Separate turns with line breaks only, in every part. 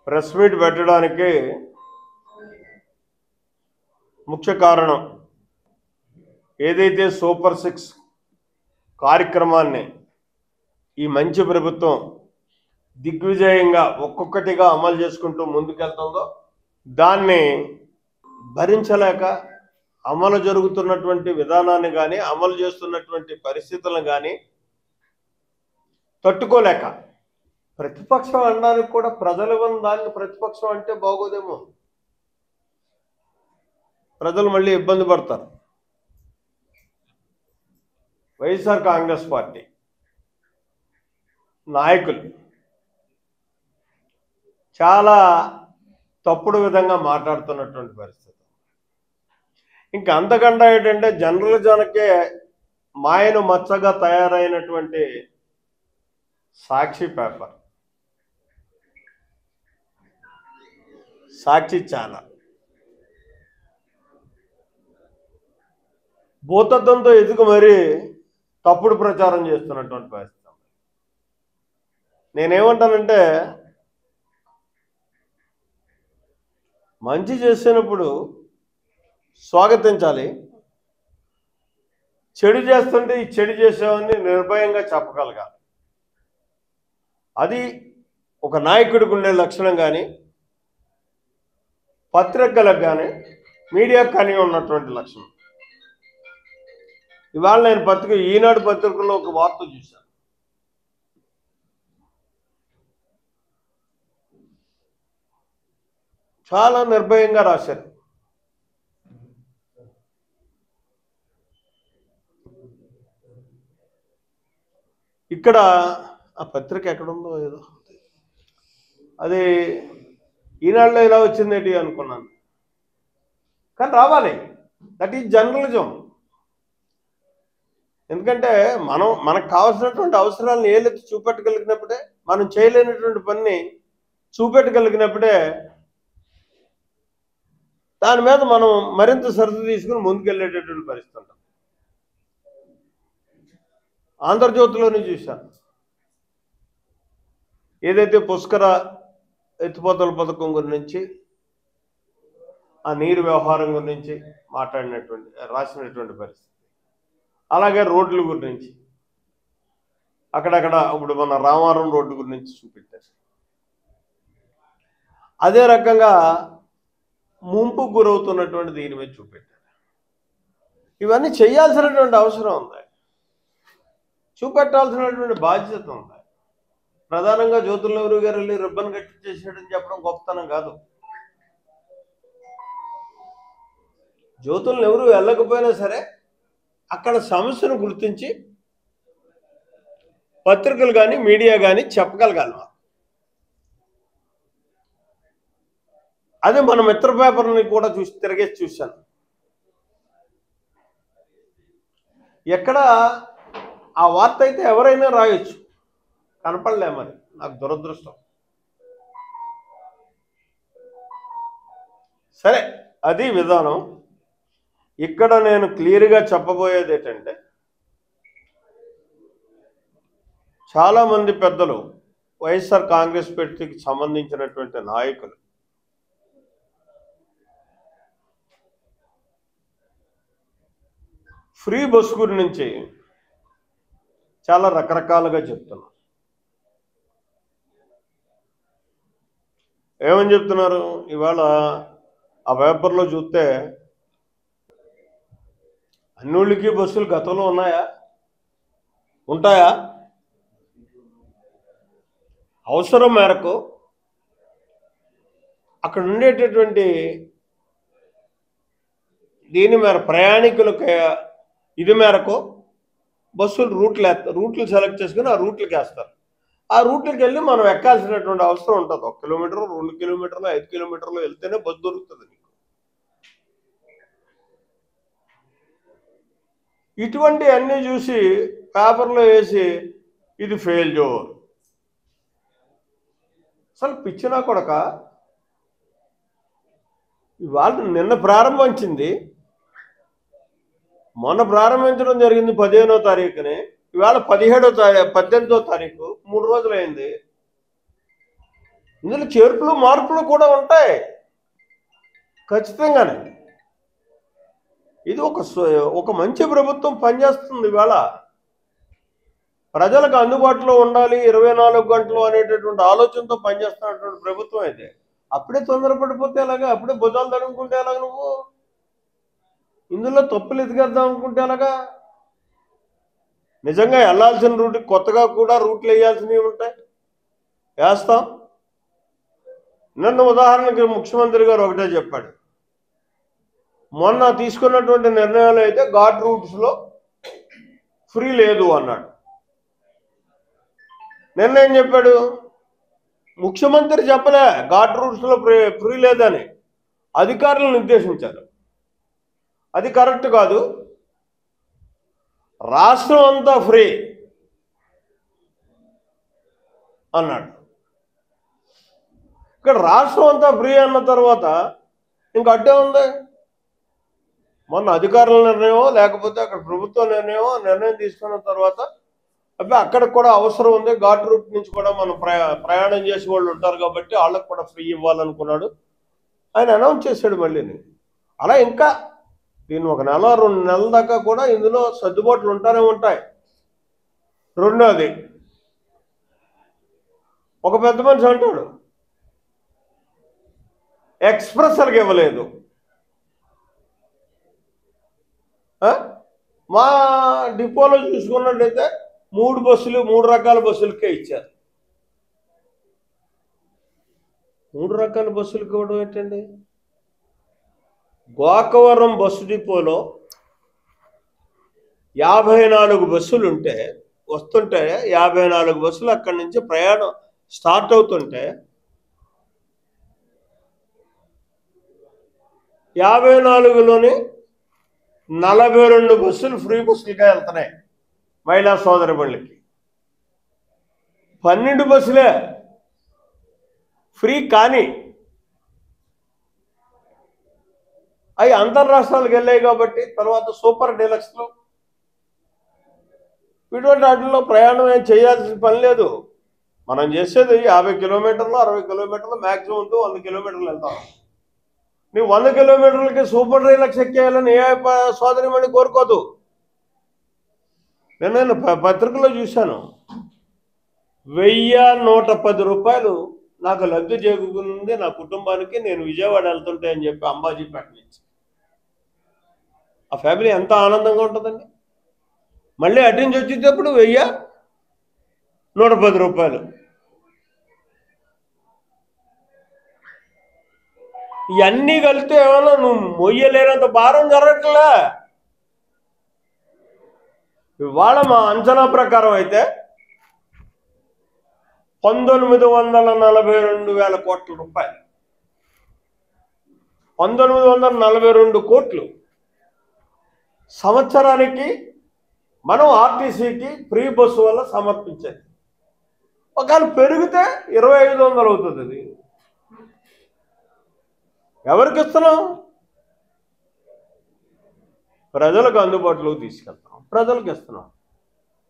Press meet పెట్టడానికి ముఖ్య కారణం ఏదైతే సూపర్ 6 కార్యక్రమాన్ని ఈ మంచి ప్రభుత్వం దిగ్విజయంగా ఒక్కొక్కటిగా అమలు చేసుకుంటూ ముందుకెళ్తుందో దాన్ని భరించలేక అమలు జరుగుతున్నటువంటి విధానాన్ని కానీ అమలు చేస్తున్నటువంటి పరిస్థితులను కానీ తట్టుకోలేక ప్రతిపక్షం అనడానికి కూడా ప్రజలు దాన్ని ప్రతిపక్షం అంటే బాగోదేమో, ప్రజలు మళ్ళీ ఇబ్బంది పడతారు. వైఎస్ఆర్ కాంగ్రెస్ పార్టీ నాయకులు చాలా తప్పుడు విధంగా మాట్లాడుతున్నటువంటి పరిస్థితి. ఇంకా అంతకంటే ఏంటంటే జర్నలిజానికే మాయను మచ్చగా తయారైనటువంటి సాక్షి పేపర్, సాక్షి ఛానల్ భూతత్వంతో ఎదుగు మరీ తప్పుడు ప్రచారం చేస్తున్నటువంటి పరిస్థితి. నేనేమంటానంటే మంచి చేసినప్పుడు స్వాగతించాలి, చెడు చేస్తుంటే ఈ చెడు చేసేవాడిని నిర్భయంగా చెప్పగలగాలి. అది ఒక నాయకుడికి ఉండే లక్షణం. కానీ పత్రికలకు కానీ మీడియాకు కానీ ఉన్నటువంటి లక్షణం. ఇవాళ నేను ఈనాడు పత్రికలో ఒక వార్త చూశాను. చాలా నిర్భయంగా రాశారు. ఇక్కడ ఆ పత్రిక ఎక్కడుందో ఏదో అది ఈనాడులో ఇలా వచ్చిందేంటి అనుకున్నాను. కానీ రావాలి, దట్ ఈజ్ జర్నలిజం. ఎందుకంటే మనకు కావాల్సినటువంటి అవసరాలను ఏలెత్తి చూపెట్టగలిగినప్పుడే, మనం చేయలేనటువంటి పనిని చూపెట్టగలిగినప్పుడే దాని మీద మనం మరింత శ్రద్ధ తీసుకుని ముందుకెళ్ళేటటువంటి పరిస్థితి ఉంటాం. ఆంధ్రజ్యోతిలోనే చూశాను. ఏదైతే పుష్కర ఎత్తిపోతల పథకం గురించి, ఆ నీరు వ్యవహారం గురించి రాసినటువంటి పరిస్థితి. అలాగే రోడ్ల గురించి అక్కడక్కడ ఇప్పుడు మన రామవరం రోడ్డు గురించి చూపెట్టారు. అదే రకంగా ముంపుకు గురవుతున్నటువంటి దీని మీద చూపెట్టారు. ఇవన్నీ చేయాల్సినటువంటి అవసరం ఉంది, చూపెట్టాల్సినటువంటి బాధ్యత ఉంది. ప్రధానంగా జ్యోతుల నెహ్రూ గారు వెళ్ళి రిబ్బన్ కట్టి చేసాడని చెప్పడం గొప్పతనం కాదు. జ్యోతుల నెహ్రూ వెళ్ళకపోయినా సరే అక్కడ సమస్యను గుర్తించి పత్రికలు కానీ మీడియా కానీ చెప్పగలగాలి. అదే మన మిత్ర పేపర్ని కూడా తిరిగేసి చూశాను. ఎక్కడ ఆ వార్త అయితే ఎవరైనా రాయొచ్చు, కనపడలే. మరి నాకు దురదృష్టం. సరే, అది విధానం. ఇక్కడ నేను క్లియర్గా చెప్పబోయేది ఏంటంటే, చాలామంది పెద్దలు వైఎస్ఆర్ కాంగ్రెస్ పార్టీకి సంబంధించినటువంటి నాయకులు ఫ్రీ బస్సు గురించి చాలా రకరకాలుగా చెప్తున్నారు. ఏమని చెప్తున్నారు? ఇవాళ ఆ పేపర్లో చూస్తే అన్నిళ్ళకి బస్సులు గతంలో ఉన్నాయా, ఉంటాయా? అవసరం మేరకు అక్కడ ఉండేటటువంటి దీని మేర ప్రయాణికులకు ఇది మేరకు బస్సులు రూట్లు సెలెక్ట్ చేసుకుని ఆ రూట్లకి వేస్తారు. ఆ రూట్లకి వెళ్ళి మనం ఎక్కాల్సినటువంటి అవసరం ఉంటుంది. 1 కిలోమీటర్, 2 కిలోమీటర్లు, 5 కిలోమీటర్లు వెళ్తేనే బస్సు దొరుకుతుంది నీకు. ఇటువంటి అన్నీ చూసి పేపర్లో వేసి ఇది ఫెయిల్యూర్. అసలు పిచ్చినా కొడక. ఇవాళ నిన్న ప్రారంభించింది, మొన్న ప్రారంభించడం జరిగింది 15వ తారీఖునే. ఇవాళ 18వ తారీఖు 3 రోజులైంది. ఇందులో చేర్పులు మార్పులు కూడా ఉంటాయి ఖచ్చితంగానే. ఇది ఒక మంచి ప్రభుత్వం పనిచేస్తుంది ఇవాళ. ప్రజలకు అందుబాటులో ఉండాలి 24 గంటలు అనేటటువంటి ఆలోచనతో పనిచేస్తున్నటువంటి ప్రభుత్వం అయితే అప్పుడే తొందరపడిపోతే ఎలాగా? అప్పుడే భుజాలు తడుముకుంటే ఎలాగ? నువ్వు ఇందులో తప్పులు ఎదిగేద్దాం అనుకుంటే ఎలాగా? నిజంగా వెళ్ళాల్సిన రూట్కి కొత్తగా కూడా రూట్లు వేయాల్సినవి ఉంటాయి, వేస్తాం. నిన్న ఉదాహరణకి ముఖ్యమంత్రి గారు ఒకటే చెప్పాడు, మొన్న తీసుకున్నటువంటి నిర్ణయాలు అయితే ఘాట్ రూట్స్లో ఫ్రీ లేదు అన్నాడు. నిన్న ఏం చెప్పాడు? ముఖ్యమంత్రి చెప్పలే ఘాట్ రూట్స్లో ఫ్రీ లేదని, అధికారులను నిర్దేశించారు. అది కరెక్ట్ కాదు. రాష్ట్రం అంతా ఫ్రీ అన్నాడు. ఇక్కడ రాష్ట్రం అంతా ఫ్రీ అన్న తర్వాత ఇంక అడ్డే ఉంది. మొన్న అధికారుల నిర్ణయమో లేకపోతే అక్కడ ప్రభుత్వ నిర్ణయం తీసుకున్న తర్వాత అబ్బాయి అక్కడికి కూడా అవసరం ఉంది, ఘాట్ రూట్ నుంచి కూడా మనం ప్రయాణం చేసే వాళ్ళు ఉంటారు కాబట్టి వాళ్ళకు కూడా ఫ్రీ ఇవ్వాలనుకున్నాడు. ఆయన అనౌన్స్ చేశాడు మళ్ళీని. అలా ఇంకా దీన్ని 1 నెల 2 నెలల దాకా కూడా ఇందులో సర్దుబాట్లు ఉంటానే ఉంటాయి. రెండోది, ఒక పెద్ద మనిషి అంటాడు ఎక్స్ప్రెస్లకు ఇవ్వలేదు. మా డిపోలో చూసుకున్నట్టయితే 3 రకాల బస్సులకే ఇచ్చారు. 3 రకాల బస్సులకు ఇవ్వడం ఏంటండి? గోకవరం బస్సు డిపోలో 54 బస్సులు వస్తుంటే 54 బస్సులు అక్కడి నుంచి ప్రయాణం స్టార్ట్ అవుతుంటే 54లోని 42 బస్సులు ఫ్రీ బస్సులుగా వెళ్తున్నాయి మహిళా సోదరిమణులకి. 12 బస్సులే ఫ్రీ కానీ అవి అంతర్రాష్ట్రాలకు వెళ్ళాయి కాబట్టి తర్వాత సూపర్ డీలక్స్లో ఇటువంటి వాటిల్లో ప్రయాణం ఏం చేయాల్సిన పని లేదు. మనం చేసేది 50 కిలోమీటర్లు 60 కిలోమీటర్లు మ్యాక్సిమం 100 కిలోమీటర్లు వెళ్తాం. నువ్వు 100 కిలోమీటర్లకి సూపర్ డీలక్స్ ఎక్కేయాలని ఏ సోదరిమణి కోరుకోదు. నేను పత్రికలో చూశాను, 1110 రూపాయలు నాకు లబ్ధి చేకూరింది నా కుటుంబానికి, నేను విజయవాడ వెళ్తుంటే అని చెప్పి అంబాజీపేట నుంచి. ఆ ఫ్యామిలీ ఎంత ఆనందంగా ఉంటుందండి. మళ్ళీ అటు నుంచి వచ్చేటప్పుడు 1110 రూపాయలు. ఇవన్నీ కలిస్తే ఏమన్నా నువ్వు మొయ్యలేనంత భారం జరగట్లే. ఇవాళ మా అంచనా ప్రకారం అయితే 1942,000 కోట్ల రూపాయలు, 1942 కోట్లు సంవత్సరానికి మనం ఆర్టీసీకి ఫ్రీ బస్సు వల్ల సమర్పించేది. ఒకవేళ పెరిగితే 2,500 అవుతుంది. అది ఎవరికి ఇస్తున్నాం? ప్రజలకు అందుబాటులోకి తీసుకెళ్తాం, ప్రజలకు ఇస్తున్నాం.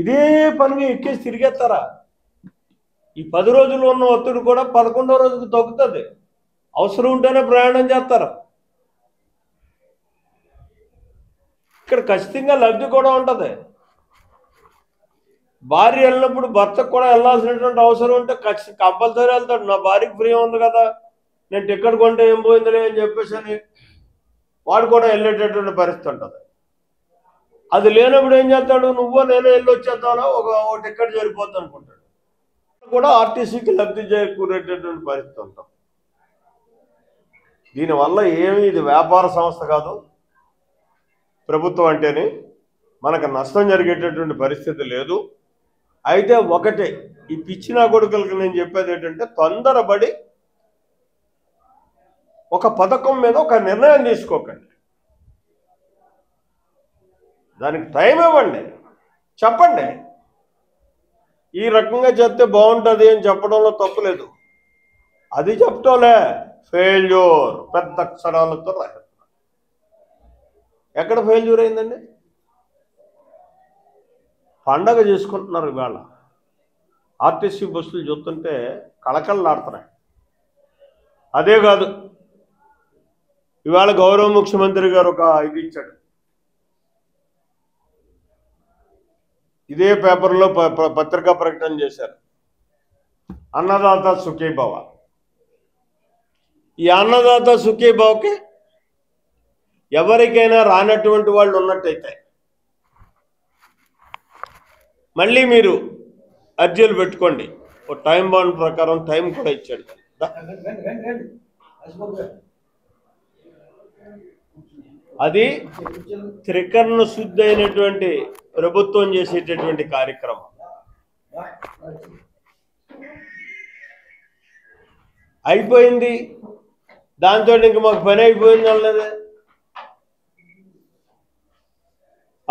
ఇదే పనిగా ఎక్కేసి తిరిగేస్తారా? ఈ 10 రోజులు ఉన్న ఒత్తిడి కూడా 11వ రోజుకి తగ్గుతుంది. అవసరం ఉంటేనే ప్రయాణం చేస్తారు. ఇక్కడ ఖచ్చితంగా లబ్ధి కూడా ఉంటుంది. భార్య వెళ్ళినప్పుడు భర్తకు కూడా వెళ్ళాల్సినటువంటి అవసరం ఉంటే కంపల్సరీ వెళ్తాడు. నా భార్యకి ఫ్రీ ఉంది కదా, నేను టికెట్ కొంటే ఏం పోయిందిలే అని చెప్పేసి అని వాడు కూడా వెళ్ళేటటువంటి పరిస్థితి ఉంటుంది. అది లేనప్పుడు ఏం చేస్తాడు? నువ్వో నేనే వెళ్ళి వచ్చేద్దామో ఒక టికెట్ సరిపోద్ది అనుకుంటాడు. కూడా ఆర్టీసీకి లబ్ధి చేకూరేటటువంటి పరిస్థితి ఉంటుంది. దీనివల్ల ఇది వ్యాపార సంస్థ కాదు. ప్రభుత్వం అంటేనే మనకు నష్టం జరిగేటటువంటి పరిస్థితి లేదు. అయితే ఒకటే, ఈ పిచ్చిన కొడుకులకు నేను చెప్పేది ఏంటంటే, తొందరపడి ఒక పథకం మీద ఒక నిర్ణయం తీసుకోకండి. దానికి టైం ఇవ్వండి, చెప్పండి ఈ రకంగా చేస్తే బాగుంటుంది అని చెప్పడంలో తప్పులేదు. అది చెప్పటంలే ఫెయిల్యూర్ పెద్ద అక్షరాలతో రాయాలి. ఎక్కడ ఫెయిల్యూర్ అయిందండి? పండగ చేసుకుంటున్నారు ఇవాళ. ఆర్టీసీ బస్సులు చూస్తుంటే కళకళలాడుతున్నాయి. అదే కాదు, ఇవాళ గౌరవ ముఖ్యమంత్రి గారు ఒక ఇది ఇచ్చాడు. ఇదే పేపర్లో పత్రికా ప్రకటన చేశారు, అన్నదాత సుఖీభవ. ఈ అన్నదాత సుఖీభవకి ఎవరికైనా రానటువంటి వాళ్ళు ఉన్నట్టయితే మళ్ళీ మీరు అర్జీలు పెట్టుకోండి. ఓ టైం బాండ్ ప్రకారం టైం కూడా ఇచ్చాడు. అది త్రికరణ శుద్ధి అయినటువంటి ప్రభుత్వం చేసేటటువంటి కార్యక్రమం. అయిపోయింది, దాంతో ఇంక మాకు పని అయిపోయింది అన్నదే.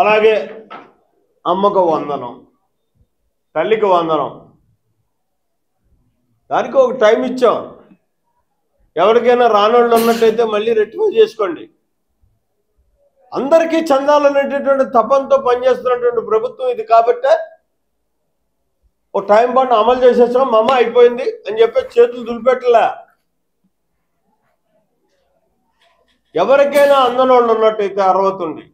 అలాగే అమ్మకు వందనం, తల్లికి వందనం, దానికి ఒక టైం ఇచ్చాం. ఎవరికైనా రానోళ్ళు ఉన్నట్టయితే మళ్ళీ రెట్టిఫై చేసుకోండి. అందరికీ చెందాలనేటటువంటి తపంతో పనిచేస్తున్నటువంటి ప్రభుత్వం ఇది. కాబట్టే ఓ టైం బాండ్ అమలు చేసేసాం, మా అమ్మ అయిపోయింది అని చెప్పి చేతులు దులిపెట్టలే. ఎవరికైనా అందనోళ్ళు ఉన్నట్టయితే అర్హత ఉంది,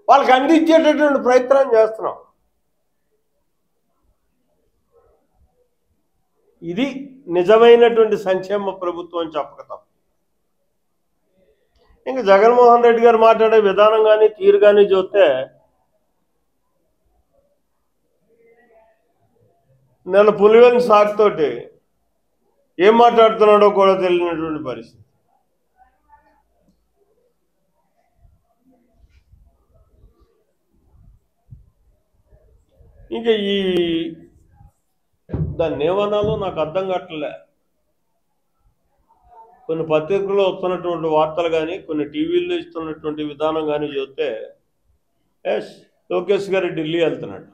వాళ్ళకి అందించేటటువంటి ప్రయత్నం చేస్తున్నాం. ఇది నిజమైనటువంటి సంక్షేమ ప్రభుత్వం అని చెప్పక తప్ప. ఇంకా జగన్మోహన్ రెడ్డి గారు మాట్లాడే విధానం కానీ తీరు కానీ చూస్తే నేను పులివెని సాగుతోటి ఏం మాట్లాడుతున్నాడో కూడా తెలియనటువంటి పరిస్థితి. ఇంకా దాన్ని ఏమనాలో నాకు అర్థం కావట్లే. కొన్ని పత్రికల్లో వస్తున్నటువంటి వార్తలు కానీ కొన్ని టీవీల్లో ఇస్తున్నటువంటి విధానం కానీ చూస్తే లోకేష్ గారు ఢిల్లీ వెళ్తున్నాడు,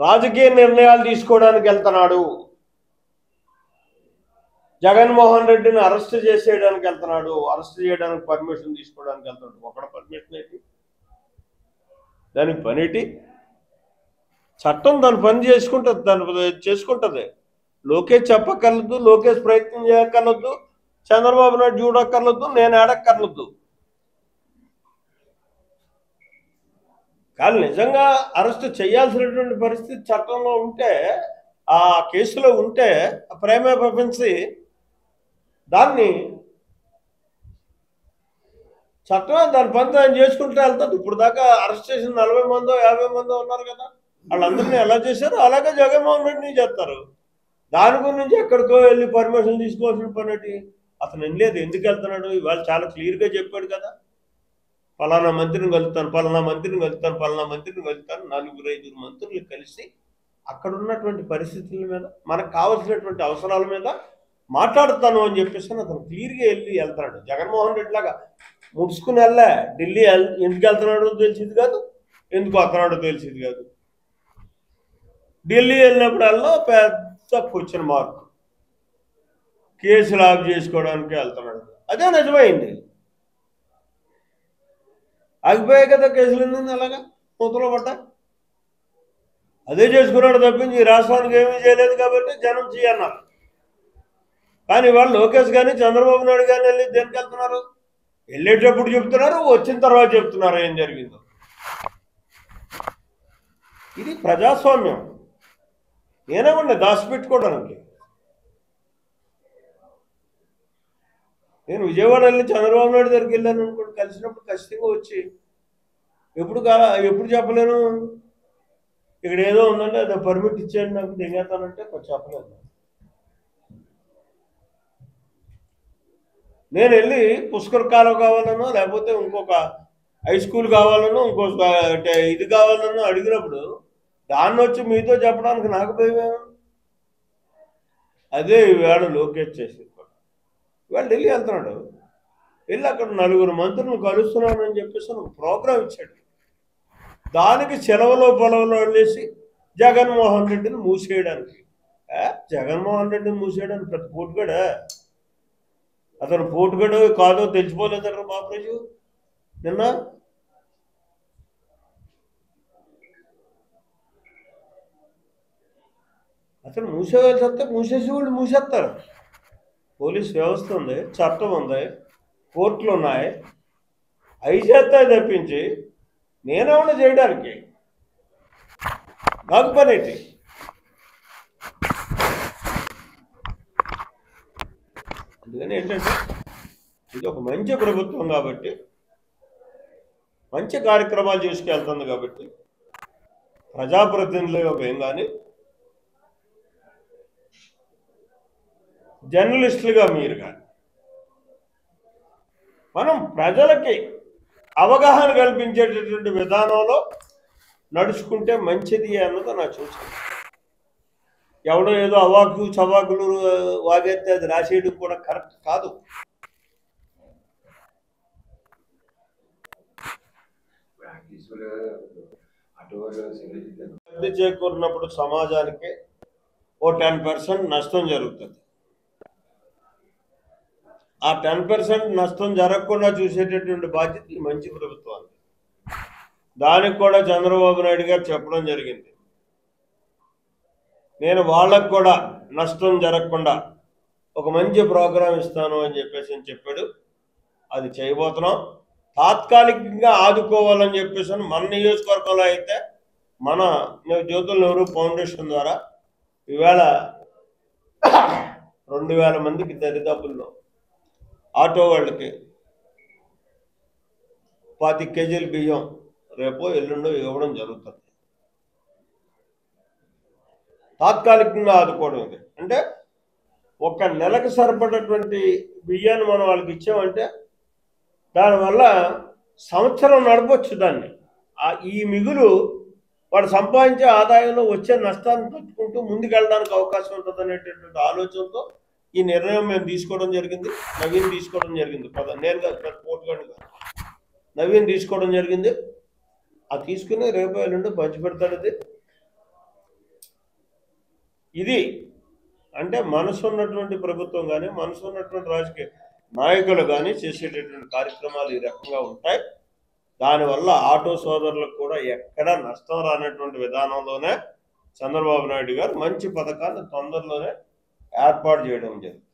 రాజకీయ నిర్ణయాలు తీసుకోవడానికి వెళ్తున్నాడు, జగన్మోహన్ రెడ్డిని అరెస్ట్ చేసేయడానికి వెళ్తున్నాడు, అరెస్ట్ చేయడానికి పర్మిషన్ తీసుకోవడానికి వెళ్తున్నాడు. ఒకడ పర్మిషన్ ఏంటి, దానికి పనేటి? చట్టం దాని పని చేసుకుంటుంది, దాని చేసుకుంటుంది. లోకేష్ చెప్పక్కర్లేదు, లోకేష్ ప్రయత్నం చేయక్కర్లేదు, చంద్రబాబు నాయుడు చూడక్కర్లేదు, నేను ఆడక్కర్లేదు. కానీ నిజంగా అరెస్ట్ చేయాల్సినటువంటి పరిస్థితి చట్టంలో ఉంటే, ఆ కేసులో ఉంటే ప్రేమ పంపించి దాన్ని చట్టం దాని పని ఆయన చేసుకుంటూ వెళ్తుంది. ఇప్పుడు దాకా అరెస్ట్ చేసిన 40 మందో 50 మందో ఉన్నారు కదా, వాళ్ళందరినీ ఎలా చేశారో అలాగే జగన్మోహన్ రెడ్డిని చేస్తారు. దాని గురించి ఎక్కడికో వెళ్ళి పర్మిషన్ తీసుకోవాల్సిన పని ఏంటి? అతను వెళ్ళలేదు, ఎందుకు వెళ్తున్నాడు? ఇవాళ చాలా క్లియర్గా చెప్పాడు కదా, పలానా మంత్రిని కలుస్తాను, పలానా మంత్రిని కలుస్తాను, పలానా మంత్రిని కలుస్తాను. 4-5 మంత్రులు కలిసి అక్కడ ఉన్నటువంటి పరిస్థితుల మీద, మనకు కావాల్సినటువంటి అవసరాల మీద మాట్లాడుతాను అని చెప్పేసి అతను క్లియర్గా వెళ్తున్నాడు. జగన్మోహన్ రెడ్డి లాగా ముడుచుకుని వెళ్ళా. ఢిల్లీ ఎందుకు వెళ్తున్నాడో తెలిసింది కాదు, ఎందుకు వస్తున్నాడో తెలిసింది కాదు. ఢిల్లీ వెళ్ళినప్పుడల్లా పెద్ద క్వశ్చన్ మార్క్, కేసులు ఆఫ్ చేసుకోవడానికి వెళ్తున్నాడు. అదే నిజమైంది, ఆగిపోయాయి కదా కేసులు, అలాగా మూతలో పడ్డా. అదే చేసుకున్నాడు తప్పించి ఈ రాష్ట్రానికి ఏమీ చేయలేదు కాబట్టి జనం చేయన్నారు. కానీ వాళ్ళు లోకేష్ కానీ చంద్రబాబు నాయుడు కానీ వెళ్ళి దేనికి వెళ్తున్నారు? వెళ్ళేటప్పుడు చెప్తున్నారు, వచ్చిన తర్వాత చెప్తున్నారు ఏం జరిగిందో. ఇది ప్రజాస్వామ్యం. నేనేమన్నా దాచిపెట్టుకోవడానికి. నేను విజయవాడ వెళ్ళి చంద్రబాబు నాయుడు దగ్గరికి వెళ్ళాను అనుకోండి, కలిసినప్పుడు ఖచ్చితంగా వచ్చి ఎప్పుడు చెప్పలేను, ఇక్కడ ఏదో ఉందంటే అదే పర్మిట్ ఇచ్చేయండి నాకు దిగేస్తానంటే చెప్పలేదు. నేను వెళ్ళి పుష్కర్ కాలువ కావాలనో లేకపోతే ఇంకొక హై స్కూల్ కావాలనో ఇంకొక ఇది కావాలనో అడిగినప్పుడు దాన్ని వచ్చి మీతో చెప్పడానికి నాకు భయమేమో. అదే ఈవేళ లోకేష్ చేసేది. ఇవాళ ఢిల్లీ వెళ్తున్నాడు, వెళ్ళి అక్కడ 4 మంత్రులను కలుస్తున్నానని చెప్పేసి ఒక ప్రోగ్రాం ఇచ్చాడు. దానికి సెలవులో పొలవులో వెళ్ళేసి జగన్మోహన్ రెడ్డిని మూసేయడానికి. జగన్మోహన్ రెడ్డిని మూసేయడానికి ప్రతి పోటుగాడా? అతను పోటుగాడో కాదో తెలిసిపోలేదట బాబురాజు నిన్న. అతను మూసేవాల్సి వస్తే మూసేసి వాళ్ళు మూసేస్తారు. పోలీస్ వ్యవస్థ ఉంది, చట్టం ఉంది, కోర్టులు ఉన్నాయి. అవి చేస్తాయి తప్పించి నేనేమన్నా చేయడానికి నాకు పని ఏంటి? అందుకని ఏంటంటే ఇది ఒక మంచి ప్రభుత్వం కాబట్టి, మంచి కార్యక్రమాలు చేసుకెళ్తుంది కాబట్టి ప్రజాప్రతినిధులుగా మేము కానీ, జర్నలిస్టులుగా మీరు కానీ మనం ప్రజలకి అవగాహన కల్పించేటటువంటి విధానంలో నడుచుకుంటే మంచిది అన్నది నా సూచన. ఎవడో ఏదో అవాకు చవాకులు వాగేస్తే అది రాసేయడం కూడా కరెక్ట్ కాదు. లబ్ధి చేకూరినప్పుడు సమాజానికి ఓ 10% నష్టం జరుగుతుంది. ఆ 10% నష్టం జరగకుండా చూసేటటువంటి బాధ్యత ఈ మంచి ప్రభుత్వానికి. దానికి కూడా చంద్రబాబు నాయుడు గారు చెప్పడం జరిగింది, నేను వాళ్ళకు కూడా నష్టం జరగకుండా ఒక మంచి ప్రోగ్రాం ఇస్తాను అని చెప్పాడు. అది చేయబోతున్నాం. తాత్కాలికంగా ఆదుకోవాలని చెప్పేసి మన నియోజకవర్గంలో అయితే మన జ్యోతుల నెహ్రూ ఫౌండేషన్ ద్వారా ఈవేళ 2000 మందికి దరిదాపుల్లో ఆటో వాళ్ళకి 25 కేజీల బియ్యం రేపో ఎల్లుండో ఇవ్వడం జరుగుతుంది. తాత్కాలికంగా ఆదుకోవడం ఇది. అంటే ఒక నెలకు సరిపడేటువంటి బియ్యాన్ని మనం వాళ్ళకి ఇచ్చామంటే దానివల్ల సంవత్సరం నడపవచ్చు దాన్ని. ఈ మిగులు వాడు సంపాదించే ఆదాయంలో వచ్చే నష్టాన్ని తట్టుకుంటూ ముందుకెళ్ళడానికి అవకాశం ఉంటుంది అనేటటువంటి ఆలోచనతో ఈ నిర్ణయం మేము తీసుకోవడం జరిగింది. నవీన్ తీసుకోవడం జరిగింది. నేను పోటుగాడు నవీన్ తీసుకోవడం జరిగింది. అది తీసుకుని రేపు ఎల్లుండి పంచి పెడతాడు. ఇది అంటే మనసు ఉన్నటువంటి ప్రభుత్వం కానీ, మనసు ఉన్నటువంటి రాజకీయ నాయకులు కానీ చేసేటటువంటి కార్యక్రమాలు ఈ రకంగా ఉంటాయి. దానివల్ల ఆటో సోదరులకు కూడా ఎక్కడా నష్టం రానటువంటి విధానంలోనే చంద్రబాబు నాయుడు గారు మంచి పథకాన్ని తొందరలోనే ఏర్పాటు చేయడం జరిగింది.